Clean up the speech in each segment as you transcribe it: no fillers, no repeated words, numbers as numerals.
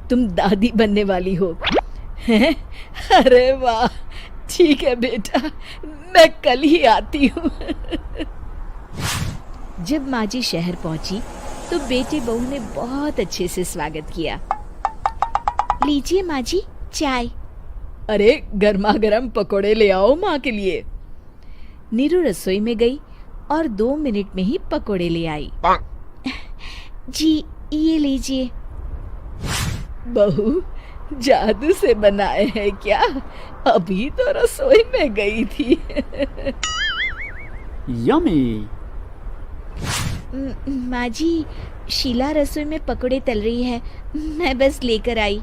तुम दादी बनने वाली हो हैं? अरे वाह, ठीक है बेटा, मैं कल ही आती हूँ। जब माँ जी शहर पहुंची तो बेटे बहू ने बहुत अच्छे से स्वागत किया। लीजिए माँ जी चाय। अरे गर्मा गर्म पकोड़े ले आओ माँ के लिए। नीरू रसोई में गई और 2 मिनट में ही पकोड़े ले आई। जी ये लीजिए। बहू जादू से बनाए हैं क्या? अभी तो रसोई में गई थी। यम्मी। माँ जी शीला रसोई में पकोड़े तल रही है, मैं बस लेकर आई।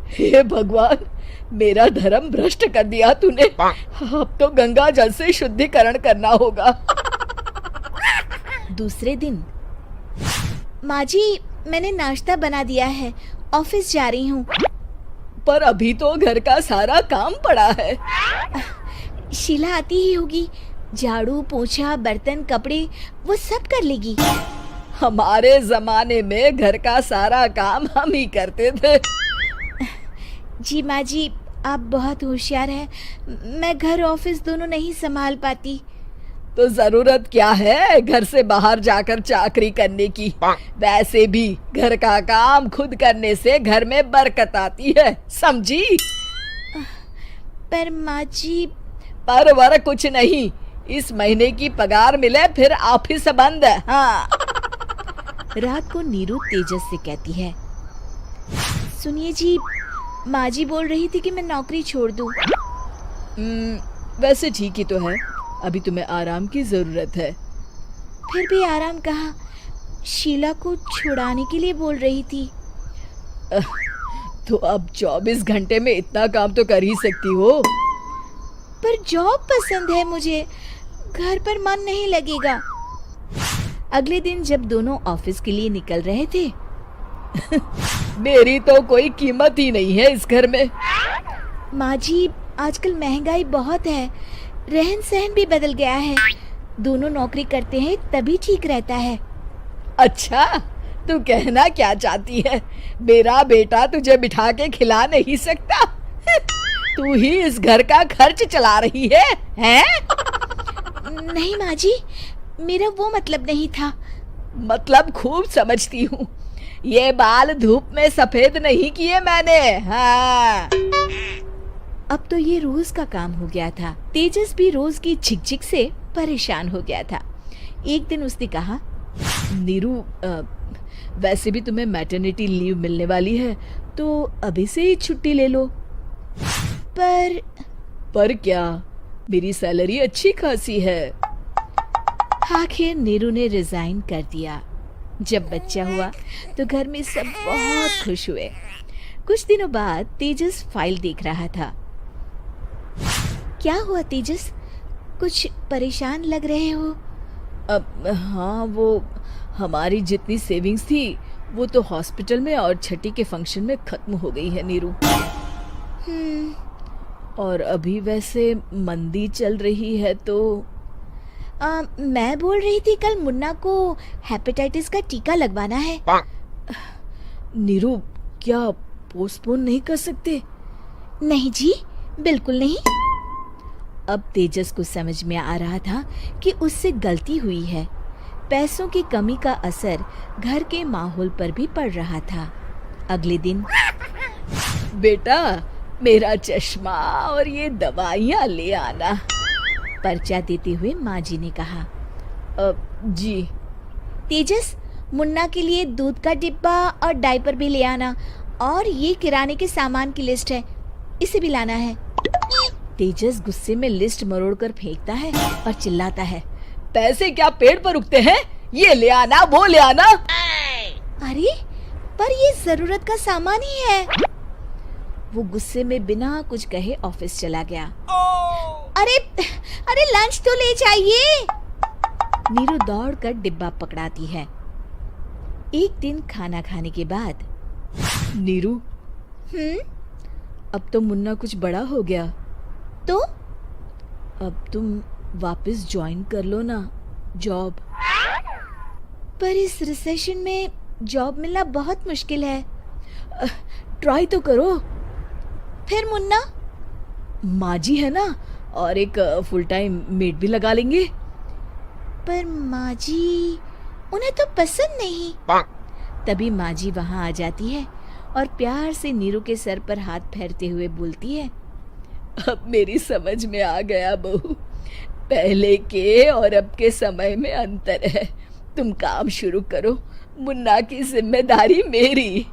हे भगवान, मेरा धर्म भ्रष्ट कर दिया तूने। अब तो गंगा जल से शुद्धिकरण करना होगा। दूसरे दिन, माँ जी मैंने नाश्ता बना दिया है, ऑफिस जा रही हूँ। पर अभी तो घर का सारा काम पड़ा है। शीला आती ही होगी, झाड़ू पोछा बर्तन कपड़े वो सब कर लेगी। हमारे जमाने में घर का सारा काम हम ही करते थे। जी माँ जी आप बहुत होशियार हैं, मैं घर ऑफिस दोनों नहीं संभाल पाती। तो जरूरत क्या है घर से बाहर जाकर चाकरी करने की? वैसे भी घर का काम खुद करने से घर में बरकत आती है, समझी? पर माँ जी। पर वर कुछ नहीं, इस महीने की पगार मिले फिर ऑफिस बंद है। हाँ। रात को नीरू तेजस से कहती है, सुनिए जी, माँ जी बोल रही थी कि मैं नौकरी छोड़ दूं। वैसे ठीक ही तो है, अभी तुम्हें आराम की जरूरत है। फिर भी आराम कहाँ, शीला को छुड़ाने के लिए बोल रही थी। तो अब 24 घंटे में इतना काम तो कर ही सकती हो। पर जॉब पसंद है मुझे, घर पर मन नहीं लगेगा। अगले दिन जब दोनों ऑफिस के लिए निकल रहे थे, मेरी तो कोई कीमत ही नहीं है इस घर में। माँ जी आजकल महंगाई बहुत है, रहन सहन भी बदल गया है, दोनों नौकरी करते हैं तभी ठीक रहता है। अच्छा, तू कहना क्या चाहती है? मेरा बेटा तुझे बिठा के खिला नहीं सकता? तू ही इस घर का खर्च चला रही है, हैं? नहीं माँ जी, मेरा वो मतलब नहीं था। मतलब खूब समझती हूँ, ये बाल धूप में सफेद नहीं किए मैंने। हाँ। अब तो ये रोज का काम हो गया था। तेजस भी रोज की झिकझिक से परेशान हो गया था। एक दिन उसने कहा, नीरू वैसे भी तुम्हें मैटरनिटी लीव मिलने वाली है, तो अभी से ही छुट्टी ले लो। पर क्या, मेरी सैलरी अच्छी खासी है। आखिर नीरू ने रिजाइन कर दिया। जब बच्चा हुआ तो घर में सब बहुत खुश हुए। कुछ दिनों बाद तेजस फाइल देख रहा था। क्या हुआ तेजस, कुछ परेशान लग रहे हो? हाँ, वो हमारी जितनी सेविंग्स थी वो तो हॉस्पिटल में और छठी के फंक्शन में खत्म हो गई है नीरू। और अभी वैसे मंदी चल रही है तो मैं बोल रही थी कल मुन्ना को हेपेटाइटिस का टीका लगवाना है। नीरू क्या पोस्टपोन नहीं कर सकते? नहीं जी, बिल्कुल नहीं। अब तेजस को समझ में आ रहा था कि उससे गलती हुई है। पैसों की कमी का असर घर के माहौल पर भी पड़ रहा था। अगले दिन, बेटा मेरा चश्मा और ये दवाइयाँ ले आना, पर्चा देते हुए माँ जी ने कहा। जी। तेजस, मुन्ना के लिए दूध का डिब्बा और डायपर भी ले आना, और ये किराने के सामान की लिस्ट है, इसे भी लाना है। तेजस गुस्से में लिस्ट मरोड़कर फेंकता है और चिल्लाता है, पैसे क्या पेड़ पर उगते हैं? ये ले आना, वो ले आना। अरे पर ये जरूरत का सामान ही है। वो गुस्से में बिना कुछ कहे ऑफिस चला गया। अरे लंच तो ले जाइए। नीरू दौड़कर डिब्बा पकड़ाती है। एक दिन खाना खाने के बाद, नीरू, अब तो मुन्ना कुछ बड़ा हो गया, तो अब तुम वापस ज्वाइन कर लो ना जॉब। पर इस रिसेशन में जॉब मिलना बहुत मुश्किल है। ट्राई तो करो। फिर मुन्ना? माँ जी है ना, और एक फुल टाइम मेड भी लगा लेंगे। पर माँ जी, उन्हें तो पसंद नहीं। तभी माँ जी वहाँ आ जाती है और प्यार से नीरू के सर पर हाथ फेरते हुए बोलती है, अब मेरी समझ में आ गया बहू, पहले के और अब के समय में अंतर है। तुम काम शुरू करो, मुन्ना की जिम्मेदारी मेरी।